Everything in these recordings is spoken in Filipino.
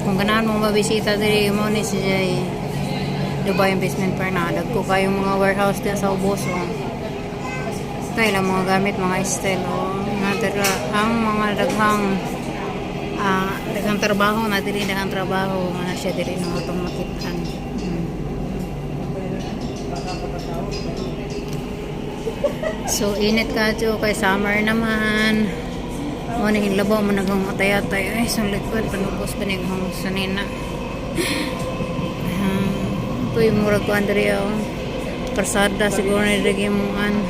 kung ganahan mo mabisita diri mo ni si Dubai Investment Fair na dagko kayong mga warehouse din sa ubos tayo lang mga gamit mga style natira ang mga daghang trabaho na diri daghang trabaho na siya diri no atong makitaan. So init ka jo kay summer naman. Mo ning labaw mo nagang atay-atay ay sa likod panubos panighang sanina. Ito yung murag ko Andrea karsada siguro ni Regimuan.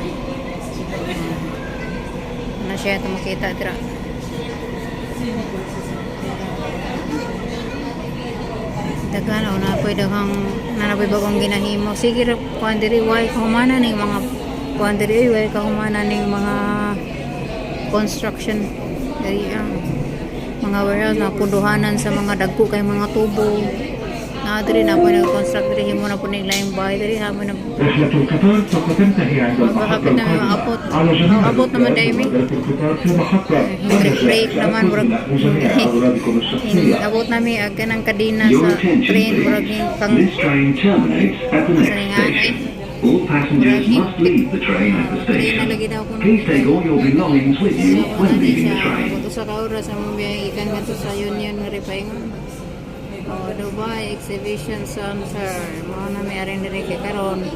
Na siya ito makita dira. Daghan na pwede kang nanapoy bagong ginahimo. Sige ra ko Andrea why humana ning mga ko Andrea why humana ning mga construction dari mga warehouse na punduhanan sa mga dagko kay mga tubo na diri na po nag-construct diri himo na po nila yung bahay diri ha mo na makakapit na mga abot naman dahil break naman abot namin agad ng kadina sa train murag yung pang masaningan All passengers must leave the train at the station. Please take all your belongings with you when leaving the train. Sa kaura sa mong biyahe ikan nga sa Union nga ripaingon. Dubai Exhibition Center. Mga na may aring diri kay karon.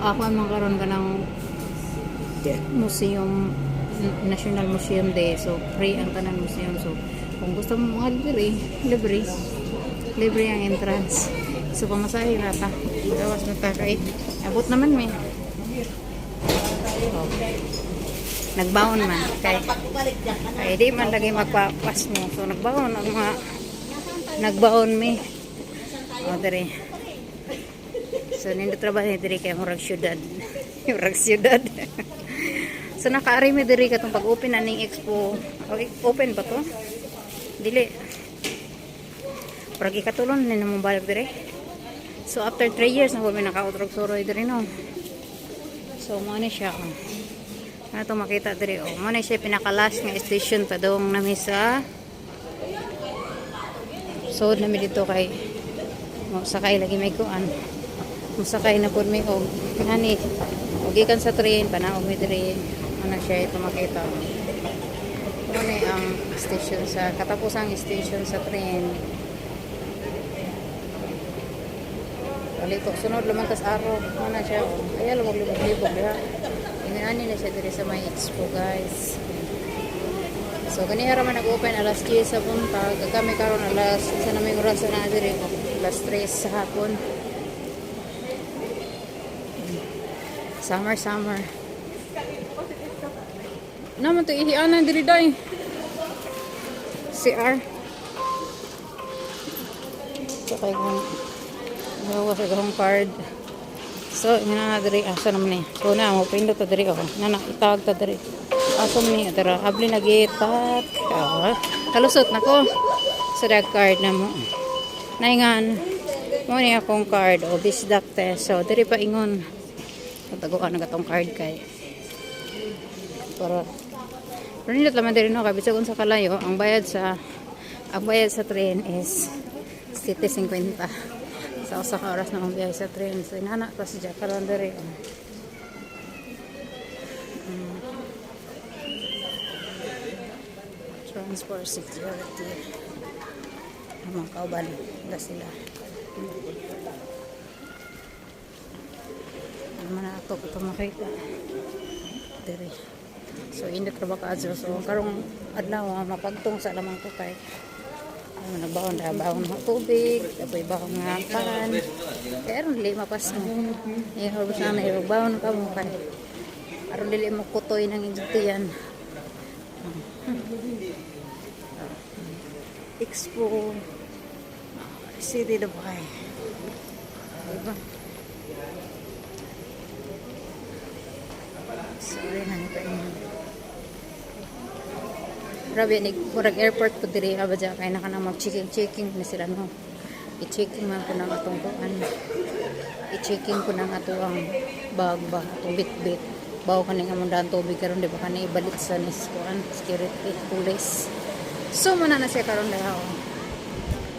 Ako man karon kanang museum National Museum Day. So free ang tanan museum. So kung gusto mo mga libre ang entrance. So pamasahe na ta. Gawas na ta kay abot naman may. Nagbaon man kay di man lagi magpapas mo. So nagbaon ang mga nagbaon mi. Dere. So nindot trabaho ni diri kay murag syudad. Murag syudad. So nakaari mi diri katong pag-open na ning expo. Open ba to? Dili. Parang ikatulon na namang balik dire. So after 3 years na kami naka-outrog soroy dire no. So mo ni siya. Ano to makita dire mo ni siya pinaka-last nga station pa dong nami sa so nami dito kay mo sakay lagi may kuan. Musakay na pud mi og ani og ikan sa train panaog mi dire ana siya ito makita. Ano ni ang station sa katapusang station sa train. Liko sunod lamang kas araw mana siya ay alam mo libog diha inani na siya diri sa may expo guys. So kani ara man nag-open alas 10 sa buntag kami karon alas sa naming oras na diri alas 3 sa hapon. Summer naman to ihianan diri day CR so kay gawa sa gahong card. So, nga na diri asa naman ni. So na mo pindot ta diri na itag ta diri. Aso ni dira abli nagitat. Kalusot nako. Sa dag card na mo. Naingan mo ni akong card o bisdak te. So diri pa ingon. Taguan na gatong card kay. Para nindot laman diri no kay bisag unsa kalayo ang bayad sa train is 7.50. Sa usa ka oras na biyahe sa train. So inana pa si Jack karon diri. Transport security. Mga kauban na sila. Naman na ito ito makita. Diri. So hindi trabaho ka adso. So karong adlaw mapagtong sa lamang ko kay nagbaon na baon ng tubig, tapos baon nga pan. Pero dili mapas mo. Ihorbo sana ibaon ka mo kan. Aron dili mo kutoy nang injitian. Expo City Dubai. Diba? Sorry na nito yun. Grabe, murag airport po diri abadya kay naka na mag-checking na sila no. I-checking man ko ng atong kuan. I-checking ko ng atong bag ba, atong bit-bit. Bawo kaning among daan tubig karon di ba kani ibalit sa nis kuan security police. So muna na siya karon daw.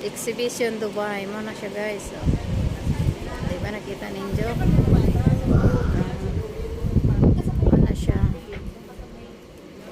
Exhibition Dubai mo na siya guys. So, di ba nakita ninyo?